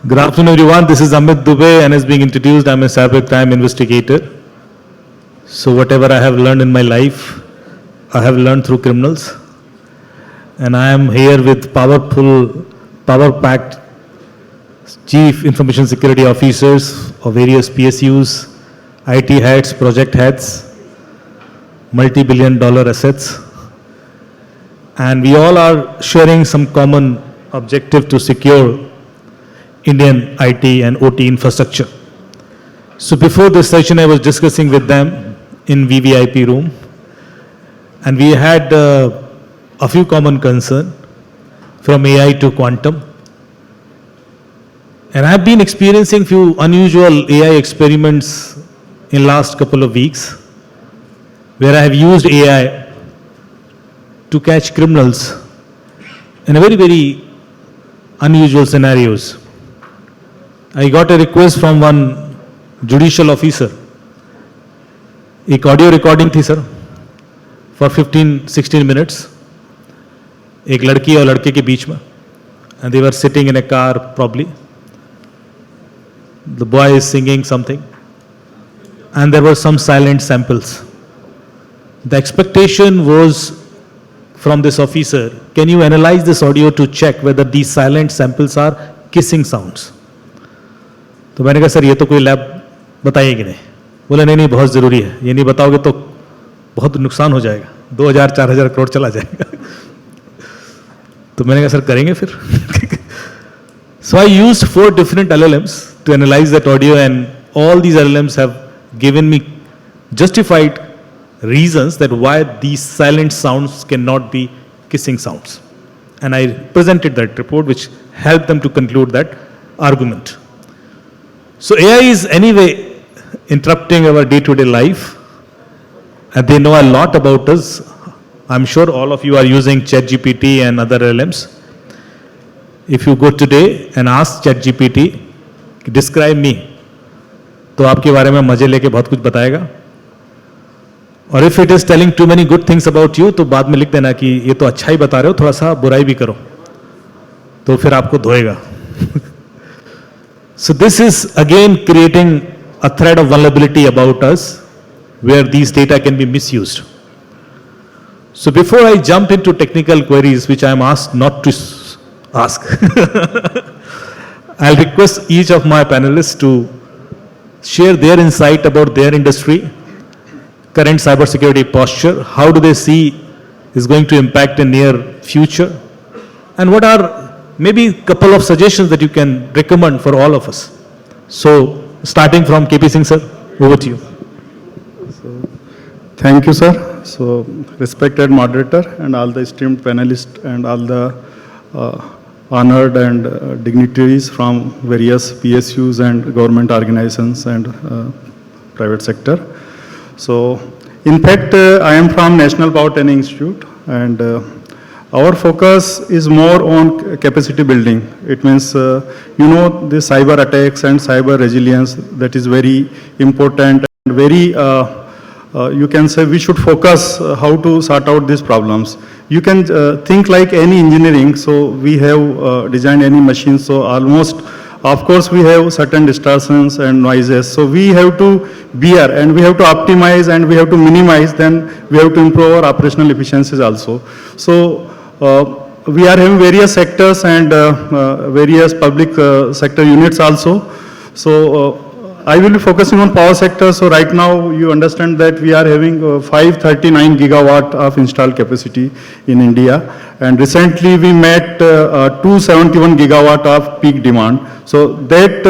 Good afternoon, everyone. This is Amit Dubey, and as being introduced, I'm a cybercrime investigator. So whatever I have learned in my life, I have learned through criminals. And I am here with power-packed chief information security officers of various PSUs, IT heads, project heads, multi-billion-dollar assets. And we all are sharing some common objective to secure Indian IT and OT infrastructure. So before this session, I was discussing with them in VVIP room, and we had a few common concerns from AI to quantum. And I've been experiencing few unusual AI experiments in last couple of weeks, where I have used AI to catch criminals in a very, very unusual scenarios. I got a request from one judicial officer. एक audio recording थी sir for 15-16 minutes एक लड़की और लड़के के बीच में and they were sitting in a car probably the boy is singing something and there were some silent samples the expectation was from this officer can you analyse this audio to check whether these silent samples are kissing sounds तो मैंने कहा sir ये तो कोई lab बताइएगी नहीं बोले नहीं बहुत ज़रूरी है ये नहीं बताओगे तो बहुत नुकसान हो जाएगा 2000-4000 करोड़ चला जाएगा तो मैंने कहा सर करेंगे फिर सो I used 4 different LLMs to analyze that audio and all these LLMs have given me justified reasons that why these silent sounds cannot be kissing sounds and I presented that report which helped them to conclude that argument. So AI is anyway interrupting our day-to-day life and they know a lot about us. I'm sure all of you are using ChatGPT and other LLMs. If you go today and ask ChatGPT, describe me, तो आपके बारे में मजे लेके बहुत कुछ बताएगा. और if it is telling too many good things about you, तो बाद में लिख देना कि ये तो अच्छा ही बता रहे हो, थोड़ा सा बुराई भी करो, तो फिर आपको धोएगा. So this is again creating a threat of vulnerability about us where these data can be misused. So before I jump into technical queries which I am asked not to ask, I'll request each of my panelists to share their insight about their industry, current cybersecurity posture, how do they see is going to impact in near future, and what are maybe a couple of suggestions that you can recommend for all of us. So, starting from KP Singh sir, over to you. So, thank you sir. So, respected moderator and all the esteemed panelists and all the honored and dignitaries from various PSUs and government organizations and private sector. So, in fact, I am from National Power Training Institute and our focus is more on capacity building. It means, the cyber attacks and cyber resilience, that is very important and very, you can say we should focus how to sort out these problems. You can think like any engineering, so we have designed any machine, so almost, of course, we have certain distortions and noises, so we have to bear and we have to optimize and we have to minimize, then we have to improve our operational efficiencies also. So, we are having various sectors and various public sector units also. So I will be focusing on power sector. So right now you understand that we are having 539 gigawatt of installed capacity in India, and recently we met 271 gigawatt of peak demand. So that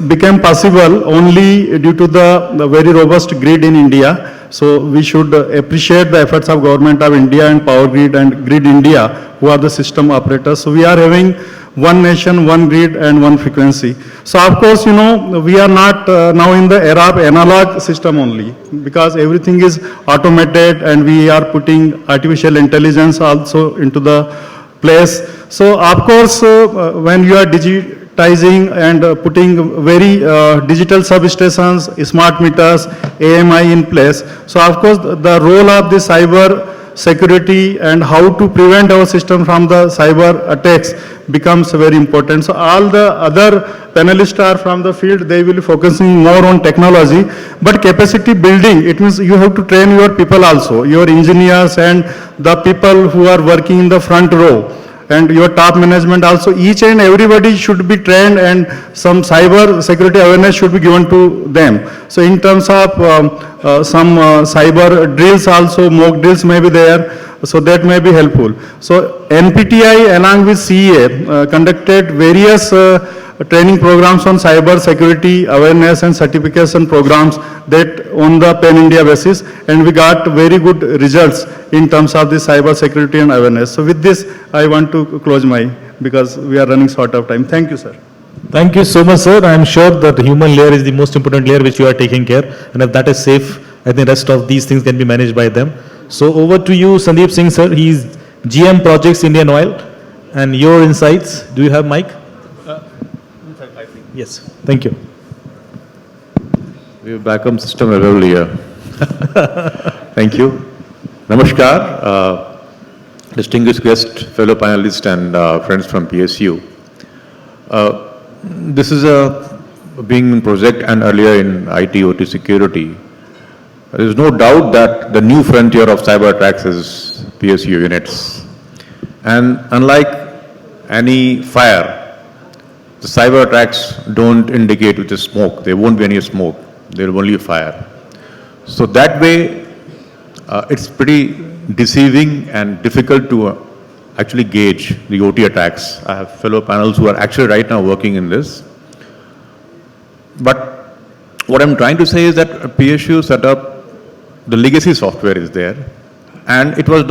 became possible only due to the very robust grid in India. So we should appreciate the efforts of Government of India and Power Grid and Grid India, who are the system operators. So we are having one nation, one grid and one frequency. So of course, we are not now in the era of analog system only, because everything is automated and we are putting artificial intelligence also into the place. So of course, when you are digitizing and putting very digital substations, smart meters, AMI in place, so of course the role of the cyber security and how to prevent our system from the cyber attacks becomes very important. So all the other panelists are from the field, they will be focusing more on technology, but capacity building, it means you have to train your people also, your engineers and the people who are working in the front row, and your top management also. Each and everybody should be trained, and some cyber security awareness should be given to them. So in terms of some cyber drills also, mock drills may be there, so that may be helpful. So NPTI along with CEA conducted various training programs on cyber security awareness and certification programs that on the Pan India basis, and we got very good results in terms of the cyber security and awareness. So with this, I want to close because we are running short of time. Thank you, sir. Thank you so much, sir. I am sure that the human layer is the most important layer which you are taking care, and if that is safe, I think rest of these things can be managed by them. So over to you, Sandeep Singh, sir. He is GM Projects Indian Oil, and your insights. Do you have mic? Yes. Thank you. We have backup system available here. Thank you. Namaskar, distinguished guest, fellow panelists, and friends from PSU. This is a being project and earlier in IT/OT security. There is no doubt that the new frontier of cyber attacks is PSU units. And unlike any fire, the cyber attacks don't indicate with the smoke. There won't be any smoke. There will only be fire. So that way, it's pretty deceiving and difficult to actually gauge the OT attacks. I have fellow panels who are actually right now working in this. But what I'm trying to say is that PSU set up, the legacy software is there, and it was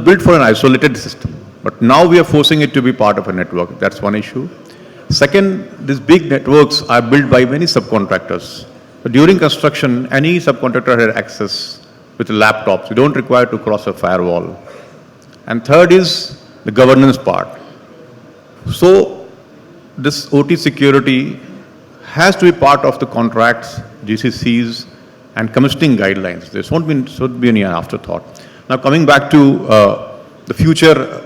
built for an isolated system. But now we are forcing it to be part of a network. That's one issue. Second, these big networks are built by many subcontractors. So during construction, any subcontractor had access with laptops. You don't require to cross a firewall. And third is the governance part. So this OT security has to be part of the contracts, GCCs, and commissioning guidelines. There should be any afterthought. Now coming back to the future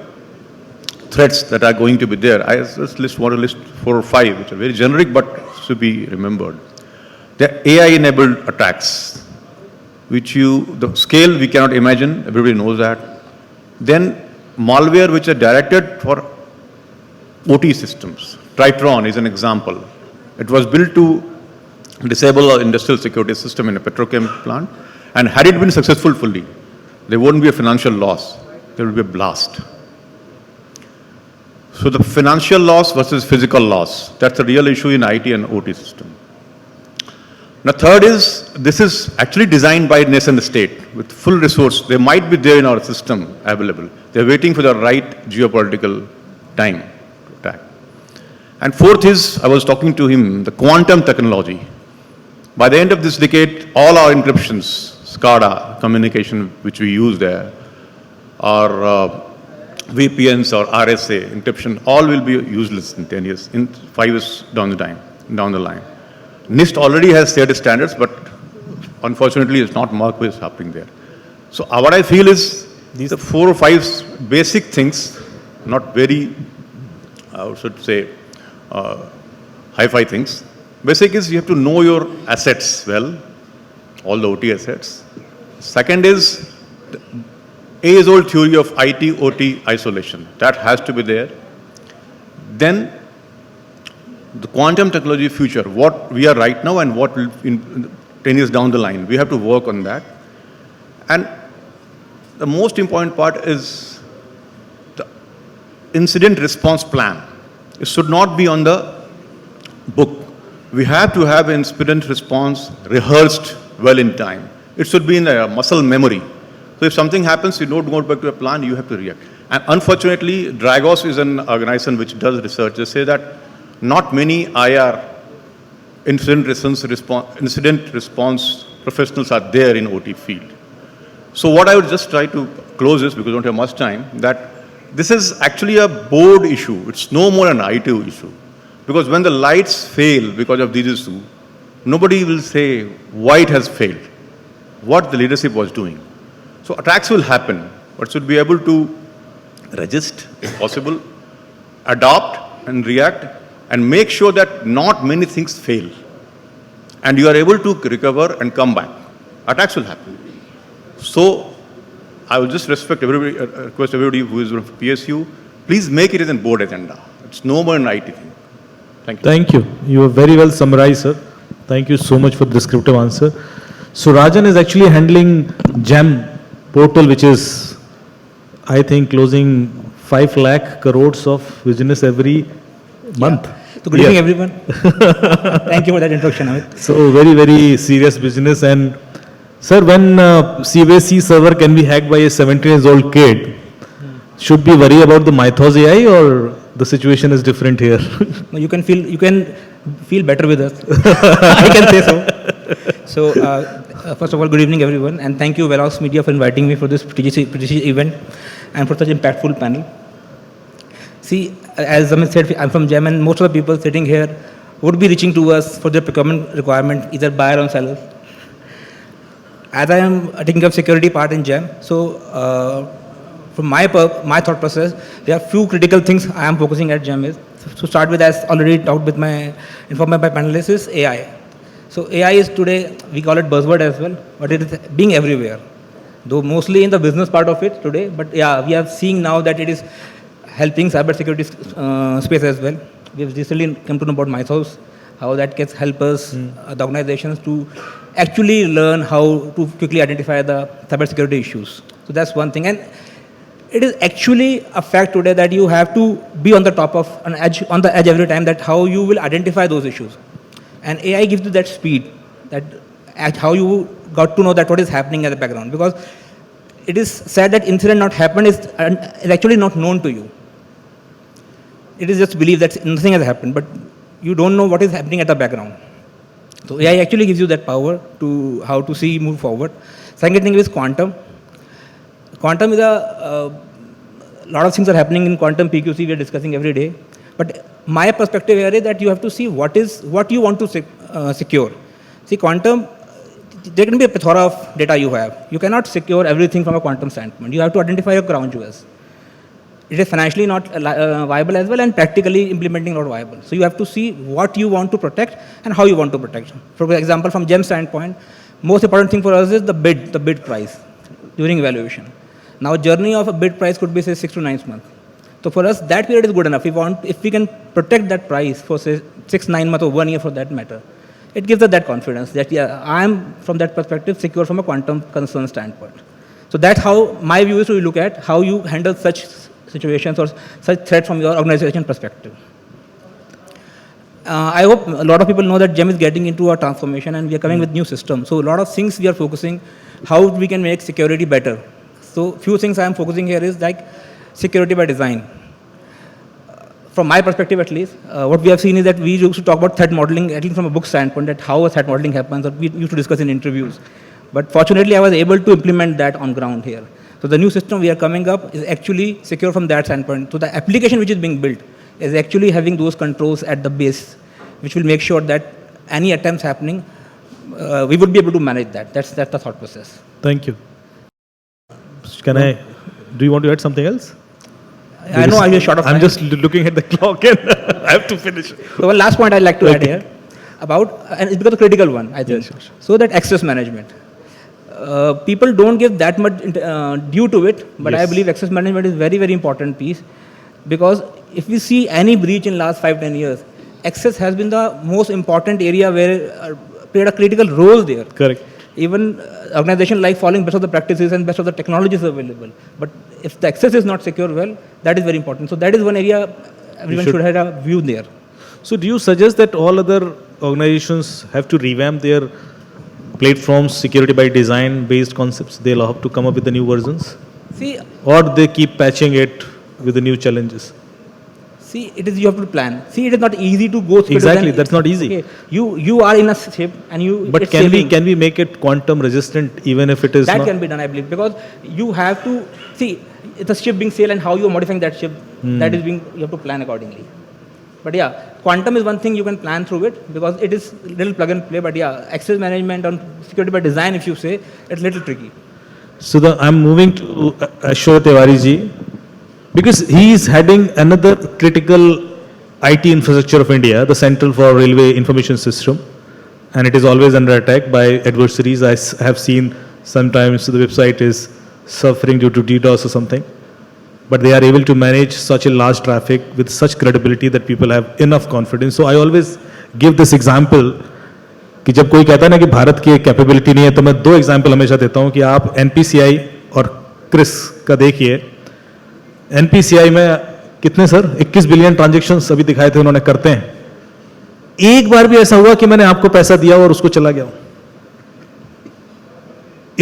threats that are going to be there, I just want to list 4 or 5, which are very generic but should be remembered. The AI-enabled attacks, which the scale we cannot imagine, everybody knows that. Then malware which are directed for OT systems. Tritron is an example. It was built to disable an industrial security system in a petrochem plant, and had it been successful fully, there wouldn't be a financial loss, there would be a blast. So the financial loss versus physical loss, that's a real issue in IT and OT system. Now third is, this is actually designed by nascent state with full resource. They might be there in our system available. They're waiting for the right geopolitical time to attack. And fourth is, I was talking to him, the quantum technology. By the end of this decade, all our encryptions, SCADA, communication which we use there, our VPNs or RSA encryption, all will be useless in 10 years, in 5 years down the line. NIST already has set standards, but unfortunately it's not marked with happening there. So what I feel is these are 4 or 5 basic things, not very, I should say, hi-fi things. Basic is you have to know your assets well, all the OT assets. Second is the age-old theory of IT-OT isolation. That has to be there. Then the quantum technology future, what we are right now and what will in 10 years down the line, we have to work on that. And the most important part is the incident response plan. It should not be on the book. We have to have incident response rehearsed well in time. It should be in a muscle memory. So if something happens, you don't go back to a plan, you have to react. And unfortunately, Dragos is an organization which does research. They say that not many IR, incident response professionals are there in OT field. So what I would just try to close this, because we don't have much time, that this is actually a board issue. It's no more an IT issue. Because when the lights fail because of these issues, nobody will say why it has failed, what the leadership was doing. So attacks will happen. but should be able to resist if possible, adopt and react, and make sure that not many things fail. And you are able to recover and come back. Attacks will happen. So I will just request everybody who is from PSU, please make it as a board agenda. It's no more an IT thing. Thank you. Thank you. You have very well summarized, sir. Thank you so much for the descriptive answer. So Rajan is actually handling GEM portal, which is, I think, closing 5 lakh crores of business every month. So good evening, everyone. Thank you for that introduction, Amit. So very, very serious business. And sir, when CBSE server can be hacked by a 17-year-old kid, should we worry about the Mythos AI, or the situation is different here? No, you can feel better with us. I can say so. So, first of all, good evening, everyone, and thank you, Velox Media, for inviting me for this prestigious event and for such impactful panel. See, as Amit said, I'm from GEM, and most of the people sitting here would be reaching to us for their procurement requirement, either buyer or seller. As I am taking up security part in GEM, so from my thought process, there are few critical things I am focusing at GEM is. To start with, as already talked with informed by panelists, is AI. So AI is today, we call it buzzword as well, but it is being everywhere. Though mostly in the business part of it today, but yeah, we are seeing now that it is helping cybersecurity space as well. We have recently come to know about Mythos, how that can help us, the organizations, to actually learn how to quickly identify the cybersecurity issues. So that's one thing. And it is actually a fact today that you have to be on the top of on the edge every time, that how you will identify those issues. And AI gives you that speed, that how you got to know that what is happening in the background. Because it is said that incident not happened is actually not known to you. It is just believed that nothing has happened, but you don't know what is happening at the background. So AI actually gives you that power to how to see move forward. Second thing is quantum. Quantum is a lot of things are happening in quantum PQC we are discussing every day. But my perspective here is that you have to see what you want to secure. See, quantum, there can be a plethora of data you have. You cannot secure everything from a quantum standpoint. You have to identify your crown jewels. It is financially not viable as well, and practically implementing not viable. So you have to see what you want to protect and how you want to protect. For example, from GEM standpoint, most important thing for us is the bid price during evaluation. Now, journey of a bid price could be say 6 to 9 months. So for us, that period is good enough. If we can protect that price for say 6, 9 months or 1 year for that matter, it gives us that confidence that yeah, I am from that perspective secure from a quantum concern standpoint. So that's how my view is to look at how you handle such situations or such threats from your organization perspective. I hope a lot of people know that GEM is getting into a transformation and we are coming with new systems. So a lot of things we are focusing, how we can make security better. So few things I am focusing here is like security by design. From my perspective at least, what we have seen is that we used to talk about threat modeling, at least from a book standpoint, that how a threat modeling happens, or we used to discuss in interviews. But fortunately, I was able to implement that on ground here. So the new system we are coming up is actually secure from that standpoint. So the application which is being built is actually having those controls at the base, which will make sure that any attempts happening, we would be able to manage that. That's the thought process. Thank you. Do you want to add something else? I know I'm short of time. I'm just looking at the clock and I have to finish. So one last point I'd like to add here about, and it's because a critical one, I think. Yeah, sure. So that access management. People don't give that much due to it, but I Yes. believe access management is very, very important piece, because if we see any breach in last 5-10 years, access has been the most important area where played a critical role there. Correct. Even organizations like following best of the practices and best of the technologies available. But if the access is not secure well, that is very important. So that is one area everyone should have a view there. So do you suggest that all other organizations have to revamp their platforms, security by design based concepts? They'll have to come up with the new versions? See, Or they keep patching it with the new challenges? it is you have to plan. See, it is not easy to go through. Exactly, that's not easy. Okay, you are in a ship and you. But it's can sailing. we make it quantum resistant even if it is That not? can be done, I believe, because you have to see it's a ship being sailed and how you are modifying that ship. That is being you have to plan accordingly. But yeah, quantum is one thing you can plan through it because it is little plug and play. But yeah, access management on security by design, if you say, it's little tricky. So I'm moving to Ashwat Tiwari ji, because he is heading another critical IT infrastructure of India, the Central for Railway Information System, and it is always under attack by adversaries. I have seen sometimes the website is suffering due to DDoS or something, but they are able to manage such a large traffic with such credibility that people have enough confidence. So I always give this example कि जब कोई कहता है ना कि भारत की capability नहीं है, तो मैं दो एग्जाम्पल हमेशा देता हूं कि आप एनपीसीआई और क्रिस का देखिए। एनपीसीआई में कितने सर 21 बिलियन ट्रांजैक्शंस अभी दिखाए थे उन्होंने, करते हैं। एक बार भी ऐसा हुआ कि मैंने आपको पैसा दिया और उसको चला गया हूं,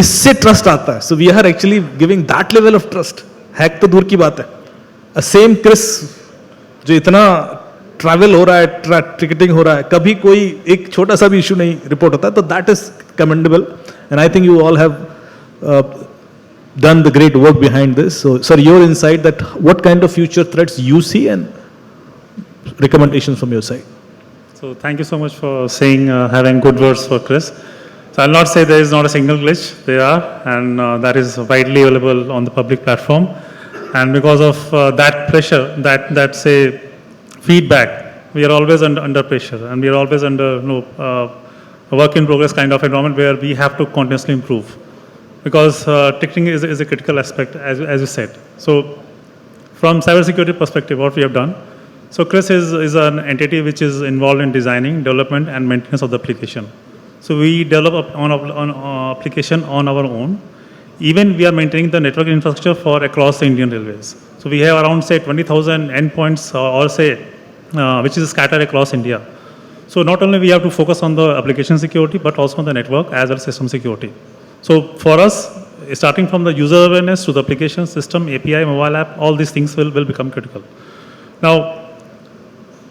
इससे ट्रस्ट आता है। So we are actually giving that level of trust. Hack तो दूर की बात है, सेम क्रिस जो इतना ट्रैवल हो रहा है, टिकटिंग हो रहा है, कभी कोई एक छोटा सा भी इशू नहीं रिपोर्ट होता है, तो that is commendable and I think you all have done the great work behind this. So sir, your insight that what kind of future threats you see and recommendations from your side. So thank you so much for saying, having good words for Chris. So I'll not say there is not a single glitch, there are, and that is widely available on the public platform. And because of that pressure, that say feedback, we are always under pressure, and we are always under a work in progress kind of environment where we have to continuously improve. Because ticketing is a critical aspect, as you said. So from cybersecurity perspective, what we have done, so Chris is an entity which is involved in designing, development, and maintenance of the application. So we develop on application on our own. Even we are maintaining the network infrastructure for across the Indian Railways. So we have around say 20,000 endpoints or say which is scattered across India. So not only we have to focus on the application security, but also on the network as well as system security. So for us, starting from the user awareness to the application system, API, mobile app, all these things will become critical. Now,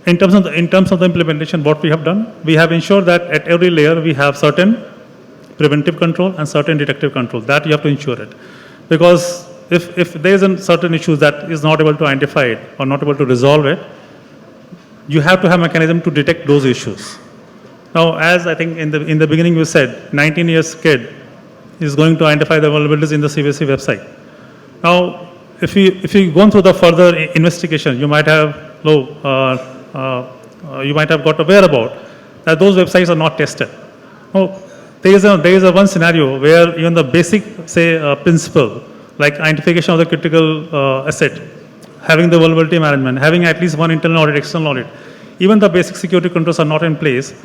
in terms of the implementation, what we have done, we have ensured that at every layer we have certain preventive control and certain detective control. That you have to ensure it, because if there is a certain issue that is not able to identify it or not able to resolve it, you have to have mechanism to detect those issues. Now, as I think in the beginning you said, 19 years kid is going to identify the vulnerabilities in the CBSE website. Now, if you go through the further investigation, you might have got aware about that those websites are not tested. Now, there is a one scenario where even the basic principle like identification of the critical asset, having the vulnerability management, having at least one internal audit, external audit, even the basic security controls are not in place,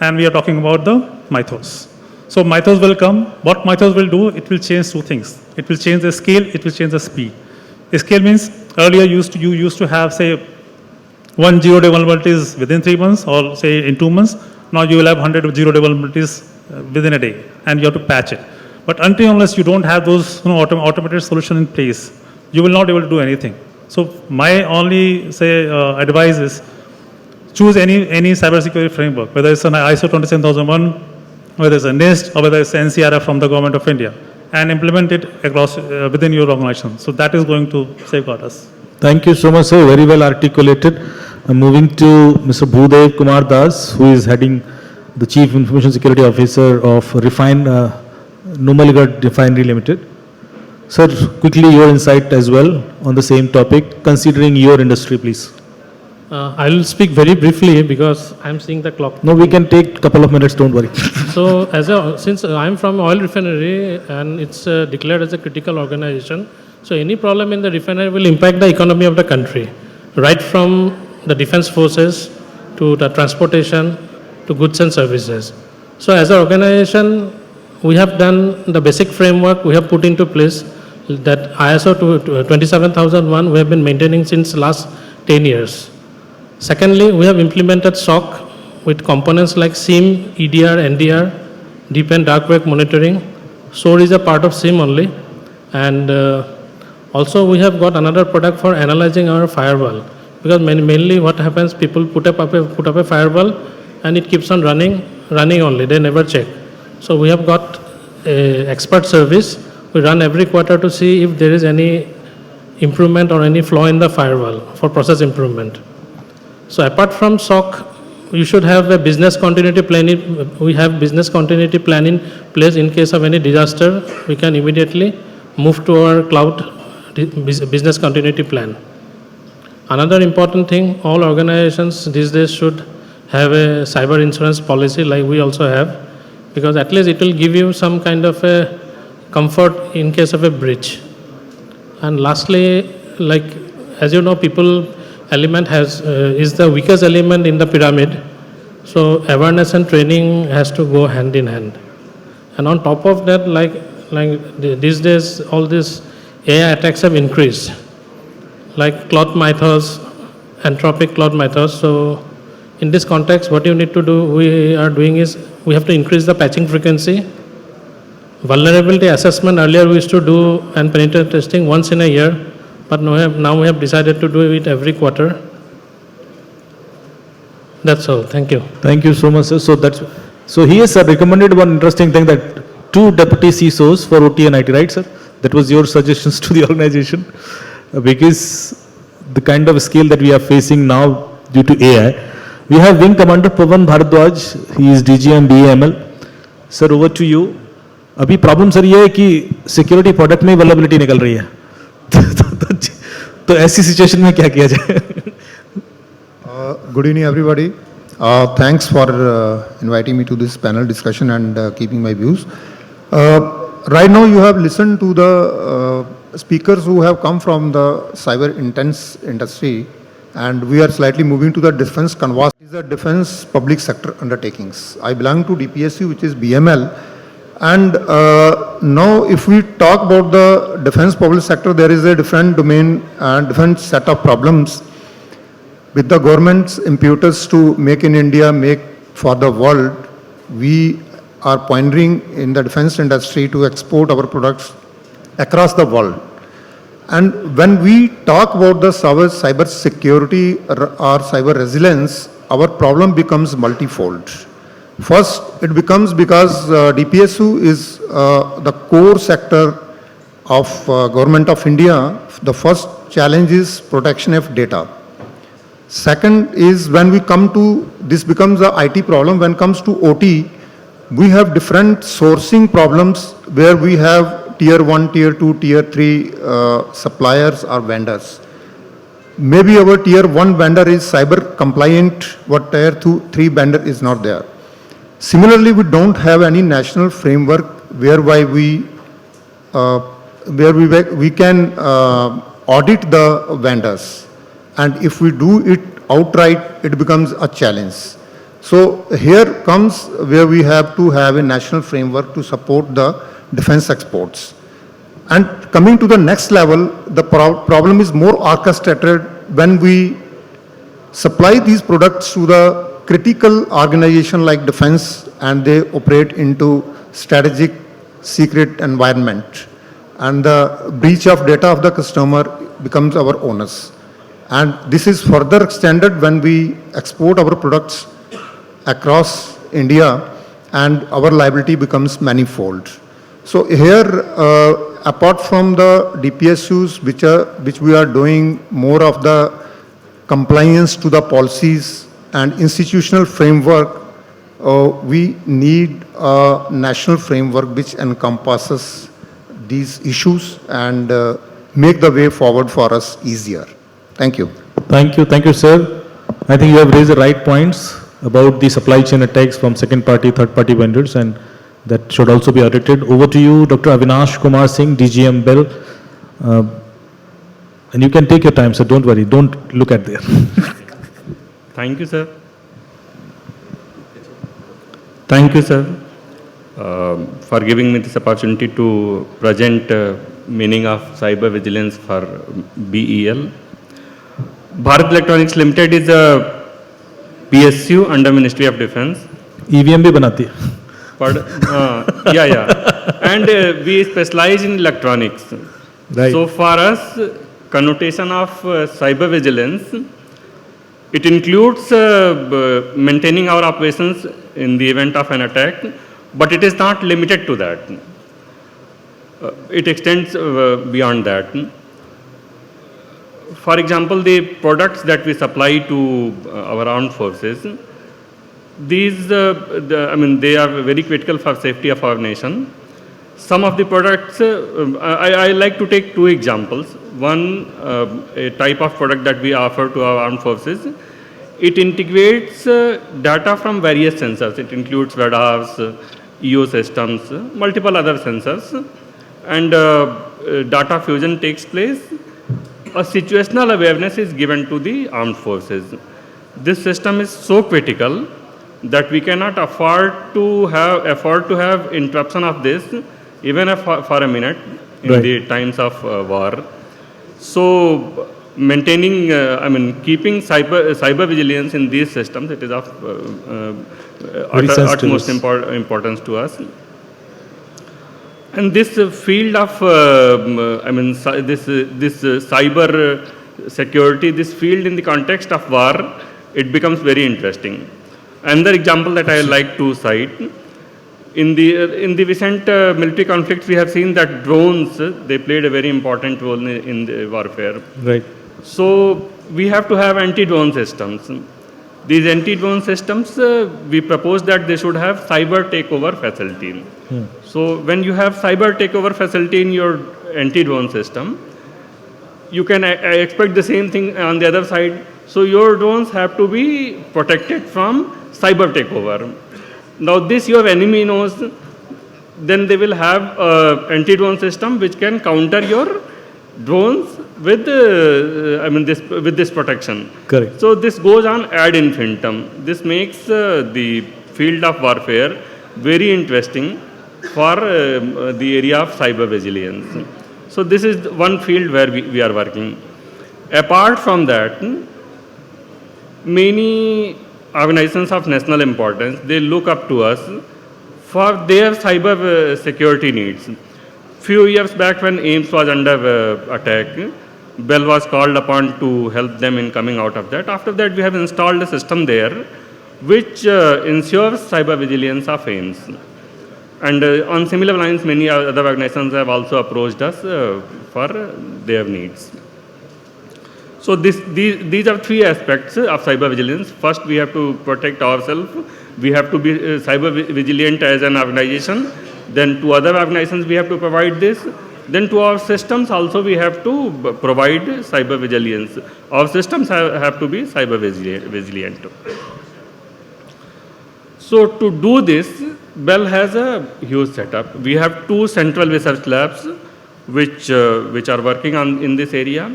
and we are talking about the Mythos. So Mythos will come. What Mythos will do, it will change two things. It will change the scale, it will change the speed. The scale means earlier you used to have say 1 0-day vulnerabilities within 3 months or say in 2 months. Now you will have 100 0-day vulnerabilities within a day, and you have to patch it. But until unless you don't have those automated solution in place, you will not be able to do anything. So my only advice is choose any cybersecurity framework, whether it's an ISO 27001, whether it's a NIST or whether it's NCRF from the government of India, and implement it across within your organization. So that is going to safeguard us. Thank you so much, sir. Very well articulated. I'm moving to Mr. Bhudev Kumar Das, who is heading the Chief Information Security Officer of Numaligarh Refinery Limited. Sir, quickly your insight as well on the same topic, considering your industry, please. I will speak very briefly because I'm seeing the clock. No, we can take a couple of minutes, don't worry. So, since I'm from oil refinery and it's declared as a critical organization, so any problem in the refinery will impact the economy of the country, right from the defense forces to the transportation to goods and services. So, as an organization, we have done the basic framework we have put into place, that ISO 27001 we have been maintaining since last 10 years. Secondly, we have implemented SOC with components like SIEM, EDR, NDR, deep and dark web monitoring. SOAR is a part of SIEM only. And also we have got another product for analyzing our firewall. Because mainly what happens, people put up a firewall and it keeps on running only, they never check. So we have got a expert service. We run every quarter to see if there is any improvement or any flaw in the firewall for process improvement. So apart from SOC, you should have a business continuity plan. We have business continuity plan in place in case of any disaster. We can immediately move to our cloud business continuity plan. Another important thing, all organizations these days should have a cyber insurance policy like we also have, because at least it will give you some kind of a comfort in case of a breach. And lastly, like as you know, people element is the weakest element in the pyramid. So awareness and training has to go hand in hand. And on top of that, like these days, all these AI attacks have increased, like Claude Mythos, Anthropic Claude Mythos. So in this context, what you need to do, we are doing is we have to increase the patching frequency. Vulnerability assessment earlier we used to do and penetration testing once in a year, but now we have decided to do it every quarter. That's all. Thank you. Thank you so much, sir. So he has recommended one interesting thing, that 2 deputy CISOs for OT and IT, right, sir? That was your suggestions to the organization, because the kind of scale that we are facing now due to AI. We have Wing Commander Pavan Bharadwaj. He is DGM BAML. Sir, over to you. अभी problem sir ये है कि security product में availability निकल रही है तो ऐसी सिचुएशन में क्या किया जाए? Good evening, everybody. Thanks for inviting me to this panel discussion and keeping my views. Right now, you have listened to the speakers who have come from the cyber intense industry, and we are slightly moving to the defense canvas. These are defense public sector undertakings. I belong to DPSU, which is BML. And now, if we talk about the defense public sector, there is a different domain and different set of problems. With the government's impetus to make in India, make for the world, we are pioneering in the defense industry to export our products across the world. And when we talk about the cyber security or cyber resilience, our problem becomes multifold. First, it becomes because DPSU is the core sector of Government of India. The first challenge is protection of data. Second is when we come to, this becomes a IT problem. When it comes to OT, we have different sourcing problems where we have tier 1, tier 2, tier 3 suppliers or vendors. Maybe our tier 1 vendor is cyber compliant, but tier 3 vendor is not there. Similarly, we don't have any national framework whereby we can audit the vendors. And if we do it outright, it becomes a challenge. So here comes where we have to have a national framework to support the defense exports. And coming to the next level, the problem is more orchestrated when we supply these products to the critical organization like defense, and they operate into strategic secret environment. And the breach of data of the customer becomes our onus. And this is further extended when we export our products across India, and our liability becomes manifold. So here, apart from the DPSUs, which we are doing more of the compliance to the policies and institutional framework, we need a national framework which encompasses these issues and make the way forward for us easier. Thank you. Thank you, sir. I think you have raised the right points about the supply chain attacks from second party, third party vendors, and that should also be audited. Over to you, Dr. Avinash Kumar Singh, DGM Bell. And you can take your time, sir. Don't worry. Don't look at there. Thank you, sir. Thank you, sir, for giving me this opportunity to present meaning of cyber vigilance for BEL. Bharat Electronics Limited is a PSU under Ministry of Defense. EVM भी बनाती है. But, yeah. And we specialize in electronics. Right. So for us, connotation of cyber vigilance, it includes maintaining our operations in the event of an attack, but it is not limited to that. It extends beyond that. For example, the products that we supply to our armed forces, these, they are very critical for safety of our nation. Some of the products, I like to take two examples. One, a type of product that we offer to our armed forces, it integrates data from various sensors. It includes radars, EO systems, multiple other sensors, and data fusion takes place. A situational awareness is given to the armed forces. This system is so critical that we cannot afford to have interruption of this even for a minute in Right. the times of war. So maintaining, keeping cyber vigilance in these systems, it is of Very sensitive. utmost importance to us. And this field of, this cyber security, this field in the context of war, it becomes very interesting. Another example that I like to cite, in the recent military conflicts, we have seen that drones, they played a very important role in the warfare. Right. So we have to have anti-drone systems. These anti-drone systems, we propose that they should have cyber takeover facility. So when you have cyber takeover facility in your anti-drone system, you can expect the same thing on the other side. So your drones have to be protected from cyber takeover. Now this your enemy knows, then they will have anti-drone system which can counter your drones with with this protection. Correct. So this goes on ad infinitum. This makes the field of warfare very interesting for the area of cyber vigilance. So this is one field where we are working. Apart from that, many organizations of national importance, they look up to us for their cyber security needs. Few years back when AIMS was under attack, Bell was called upon to help them in coming out of that. After that, we have installed a system there which ensures cyber vigilance of AIMS. And on similar lines, many other organizations have also approached us for their needs. So these are three aspects of cyber vigilance. First, we have to protect ourselves. We have to be cyber vigilant as an organization. Then to other organizations, we have to provide this. Then to our systems also, we have to provide cyber vigilance. Our systems have to be cyber vigilant. So to do this, Bell has a huge setup. We have two central research labs which are working in this area.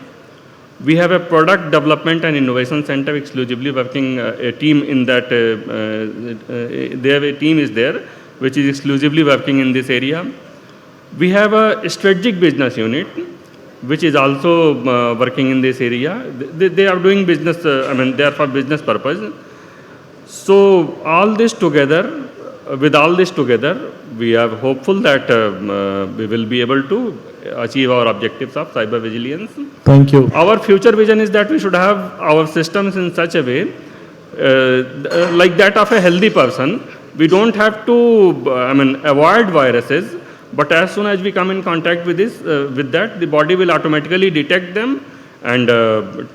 We have a product development and innovation center exclusively working, a team in that, they have a team is there which is exclusively working in this area. We have a strategic business unit which is also working in this area. They are doing business, they are for business purpose. So with all this together, we are hopeful that we will be able to achieve our objectives of cyber vigilance. Thank you. Our future vision is that we should have our systems in such a way, like that of a healthy person. We don't have to, avoid viruses, but as soon as we come in contact with that, the body will automatically detect them and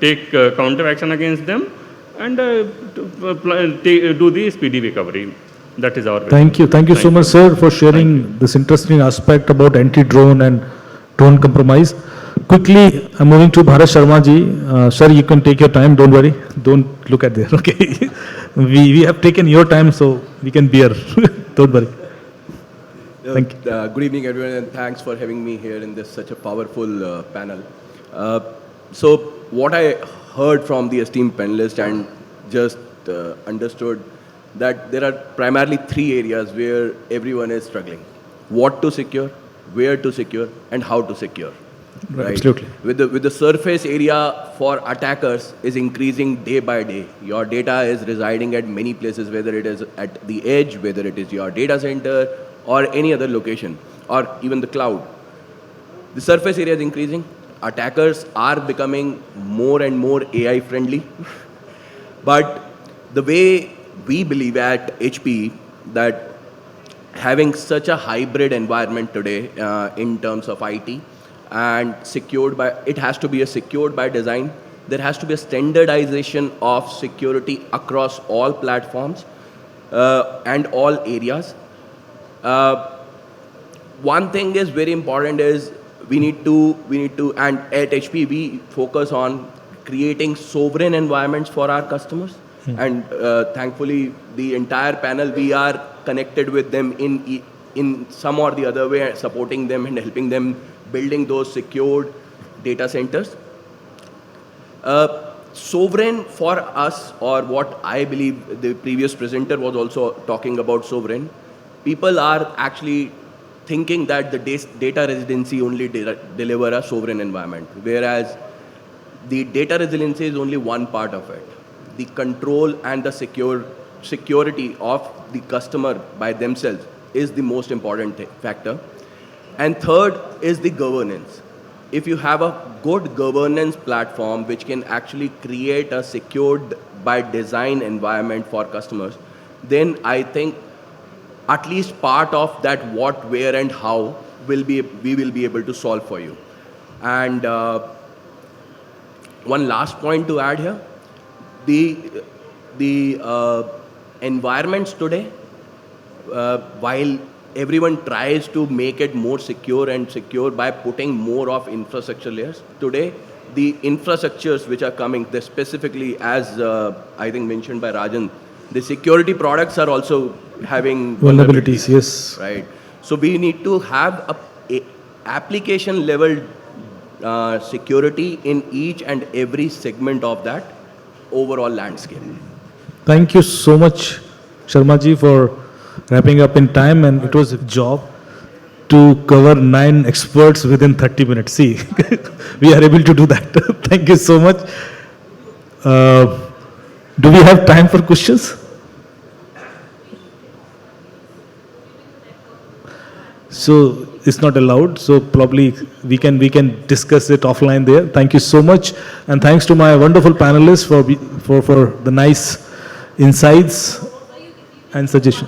take counter action against them and do the speedy recovery. That is our vision. Thank you. Thank you so much, sir, for sharing this interesting aspect about anti-drone and drone compromise. Quickly, I'm moving to Bharat Sharma ji. Sir, you can take your time. Don't worry. Don't look at there. Okay. We have taken your time, so we can bear. Don't worry. Thank you. Good evening, everyone, and thanks for having me here in this such a powerful panel. So, what I heard from the esteemed panelists and just understood that there are primarily three areas where everyone is struggling: what to secure, where to secure, and how to secure. Right. Absolutely. With the surface area for attackers is increasing day by day. Your data is residing at many places, whether it is at the edge, whether it is your data center, or any other location, or even the cloud. The surface area is increasing. Attackers are becoming more and more AI friendly. But the way we believe at HPE that having such a hybrid environment today in terms of IT and it has to be secured by design. There has to be a standardization of security across all platforms and all areas. one thing is very important is we need to, and at HP we focus on creating sovereign environments for our customers. And thankfully, the entire panel, we are connected with them in some or the other way, supporting them and helping them building those secured data centers. Sovereign for us, or what I believe the previous presenter was also talking about sovereign, people are actually thinking that the data residency only deliver a sovereign environment, whereas the data resiliency is only one part of it. The control and the security of the customer by themselves is the most important factor. And third is the governance. If you have a good governance platform which can actually create a secured by design environment for customers, then I think at least part of that what, where and how we will be able to solve for you. And one last point to add here, the environments today, while everyone tries to make it more secure by putting more of infrastructure layers, today the infrastructures which are coming, they specifically as I think mentioned by Rajan, the security products are also having Vulnerabilities, yes. right? So we need to have a application level security in each and every segment of that overall landscape. Thank you so much, Sharma ji, for wrapping up in time, and it was a job to cover 9 experts within 30 minutes. See, we are able to do that. Thank you so much. Do we have time for questions? So it's not allowed, so probably we can discuss it offline there. Thank you so much, and thanks to my wonderful panelists for the nice insights and suggestion.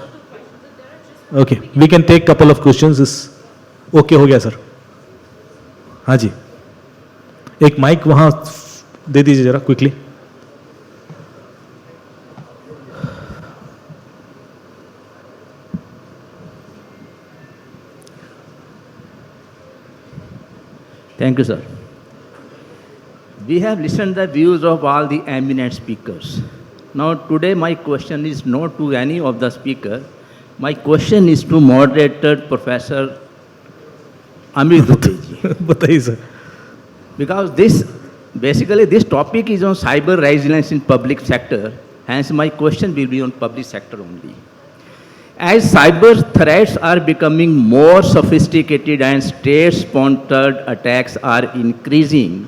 Okay, we can take couple of questions. Okay हो गया sir? हाँ जी, एक mic वहाँ दे दीजिए जरा quickly. Thank you, sir. We have listened the views of all the eminent speakers. Now, today my question is not to any of the speakers. My question is to moderator Professor Amit Dubey ji. बताइए sir. Because basically this topic is on cyber resilience in public sector. Hence, my question will be on public sector only. As cyber threats are becoming more sophisticated and state-sponsored attacks are increasing,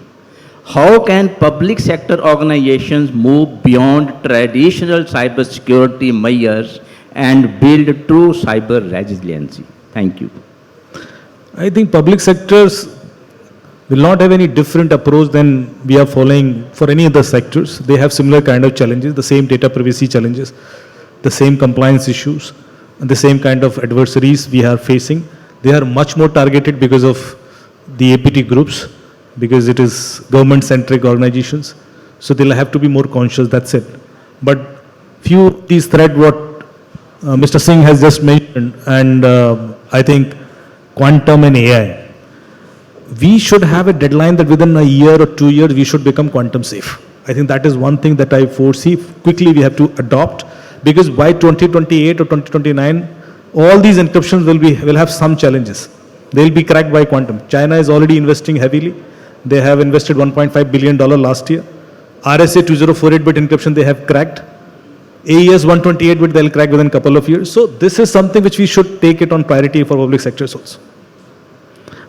how can public sector organizations move beyond traditional cybersecurity measures and build true cyber resiliency? Thank you. I think public sectors will not have any different approach than we are following for any other sectors. They have similar kind of challenges, the same data privacy challenges, the same compliance issues, and the same kind of adversaries we are facing. They are much more targeted because of the APT groups, because it is government-centric organizations. So they'll have to be more conscious, that's it. But few these threats what Mr. Singh has just mentioned, and I think quantum and AI, we should have a deadline that within a year or 2 years we should become quantum safe. I think that is one thing that I foresee. Quickly we have to adopt, because by 2028 or 2029, all these encryptions will have some challenges. They will be cracked by quantum. China is already investing heavily. They have invested $1.5 billion last year. RSA 2048-bit encryption they have cracked. AES 128-bit they'll crack within a couple of years. So this is something which we should take it on priority for public sectors also.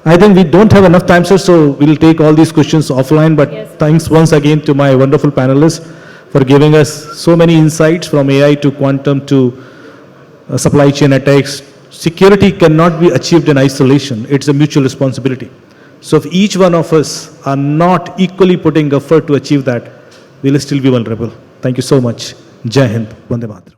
I think we don't have enough time, sir, so we'll take all these questions offline. But yes, thanks once again to my wonderful panelists for giving us so many insights from AI to quantum to supply chain attacks. Security cannot be achieved in isolation. It's a mutual responsibility. So if each one of us are not equally putting effort to achieve that, we'll still be vulnerable. Thank you so much. Jai Hind. Vande Mataram.